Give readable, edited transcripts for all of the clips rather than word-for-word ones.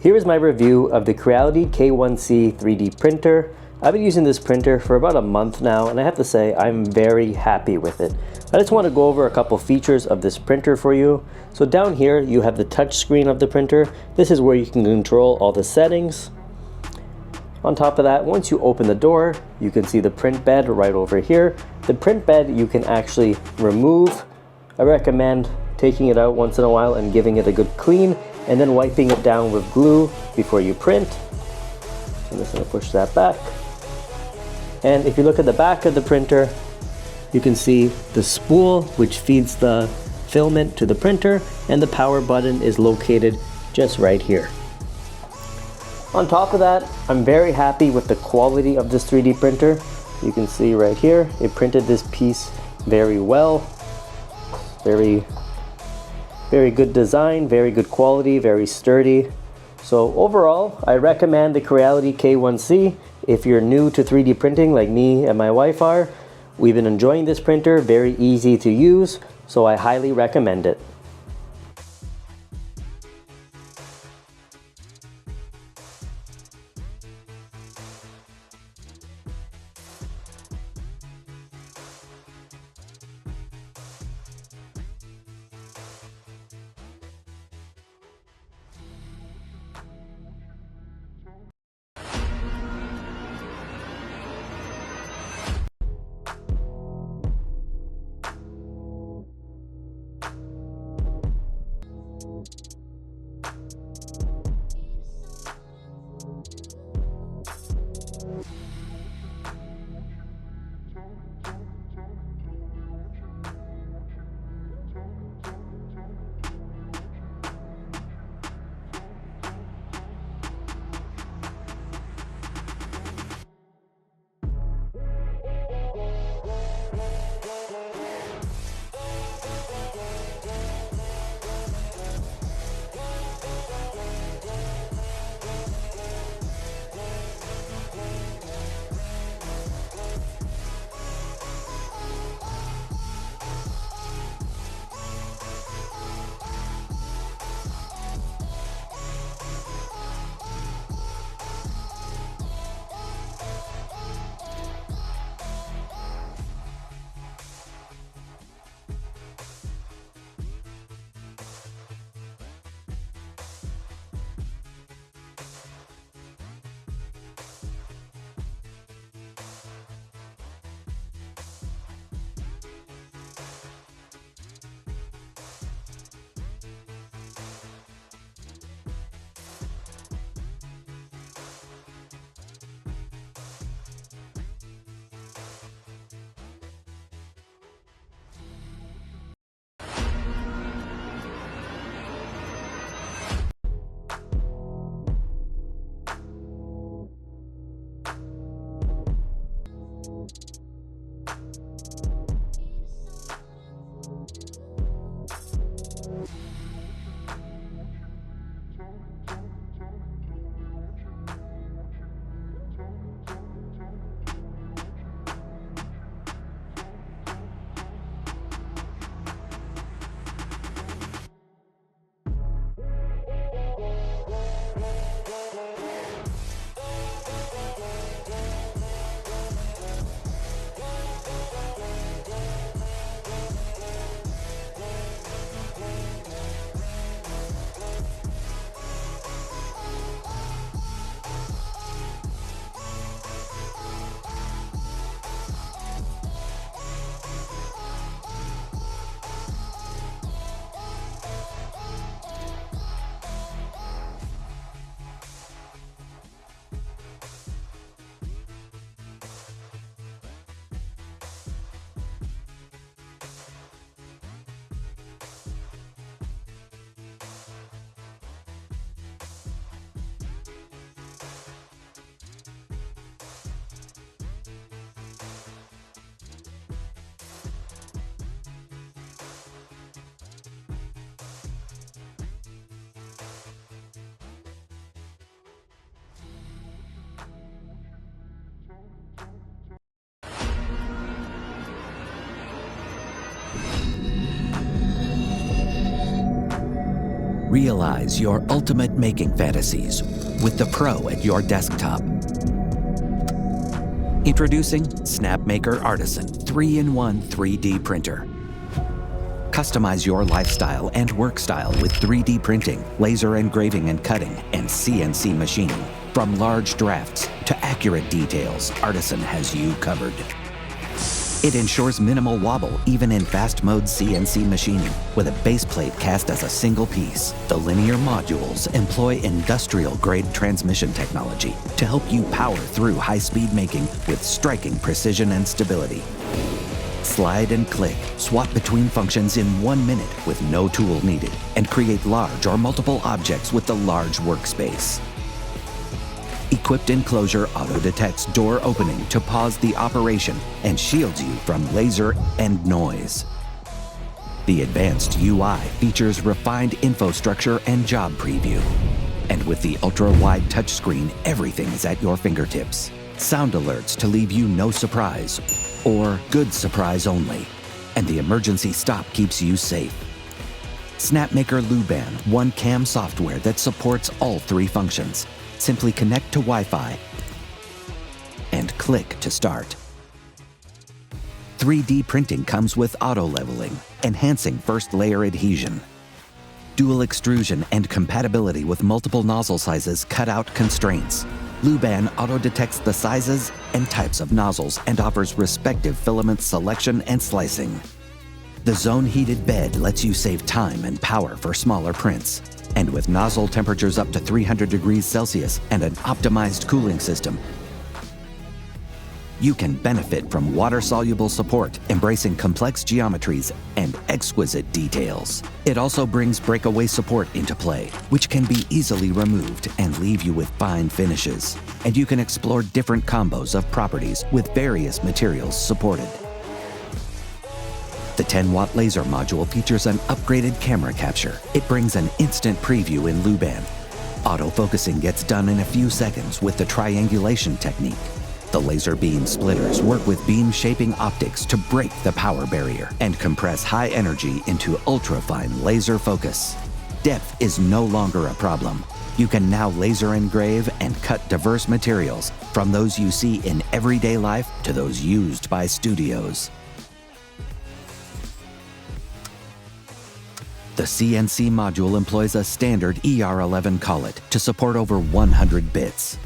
Here is my review of the Creality K1C 3D printer. I've been using this printer for about a month now, and I have to say I'm very happy with it. I just want to go over a couple features of this printer for you. So down here you have the touch screen of the printer. This is where you can control all the settings. On top of that, once you open the door, you can see the print bed right over here. The print bed you can actually remove. I recommend taking it out once in a while and giving it a good clean, and then wiping it down with glue before you print. I'm just going to push that back. And if you look at the back of the printer, you can see the spool which feeds the filament to the printer, and the power button is located just right here. On top of that, I'm very happy with the quality of this 3D printer. You can see right here, it printed this piece very well. Very good design, very good quality, very sturdy. So overall, I recommend the Creality K1C. If you're new to 3D printing like me and my wife are, we've been enjoying this printer, very easy to use, so I highly recommend it. Realize your ultimate making fantasies with the Pro at your desktop. Introducing Snapmaker Artisan 3-in-1 3D printer. Customize your lifestyle and work style with 3D printing, laser engraving and cutting, and CNC machining. From large drafts to accurate details, Artisan has you covered. It ensures minimal wobble even in fast mode CNC machining. With a base plate cast as a single piece, the linear modules employ industrial-grade transmission technology to help you power through high-speed making with striking precision and stability. Slide and click, swap between functions in 1 minute with no tool needed, and create large or multiple objects with the large workspace. Equipped enclosure auto-detects door opening to pause the operation and shields you from laser and noise. The advanced UI features refined infrastructure and job preview. And with the ultra-wide touchscreen, everything is at your fingertips. Sound alerts to leave you no surprise, or good surprise only. And the emergency stop keeps you safe. Snapmaker Luban one-cam software that supports all 3 functions. Simply connect to Wi-Fi and click to start. 3D printing comes with auto-leveling, enhancing first layer adhesion. Dual extrusion and compatibility with multiple nozzle sizes cut out constraints. Luban auto-detects the sizes and types of nozzles and offers respective filament selection and slicing. The zone-heated bed lets you save time and power for smaller prints. And with nozzle temperatures up to 300 degrees Celsius and an optimized cooling system, you can benefit from water-soluble support, embracing complex geometries and exquisite details. It also brings breakaway support into play, which can be easily removed and leave you with fine finishes. And you can explore different combos of properties with various materials supported. The 10-watt laser module features an upgraded camera capture. It brings an instant preview in Luban. Autofocusing gets done in a few seconds with the triangulation technique. The laser beam splitters work with beam shaping optics to break the power barrier and compress high energy into ultra-fine laser focus. Depth is no longer a problem. You can now laser engrave and cut diverse materials, from those you see in everyday life to those used by studios. The CNC module employs a standard ER11 collet to support over 100 bits.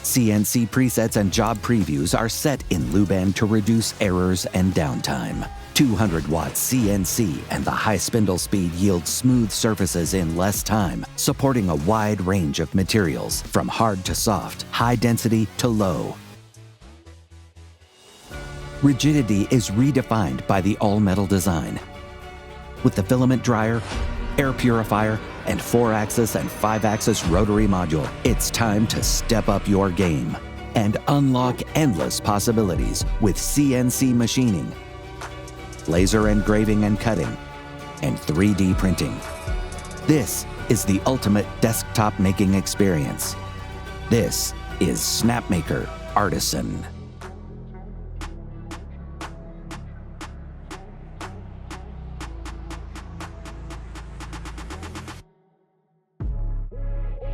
CNC presets and job previews are set in Luban to reduce errors and downtime. 200-watt CNC and the high spindle speed yield smooth surfaces in less time, supporting a wide range of materials, from hard to soft, high density to low. Rigidity is redefined by the all-metal design. With the filament dryer, air purifier, and 4-axis and 5-axis rotary module, it's time to step up your game and unlock endless possibilities with CNC machining, laser engraving and cutting, and 3D printing. This is the ultimate desktop making experience. This is Snapmaker Artisan.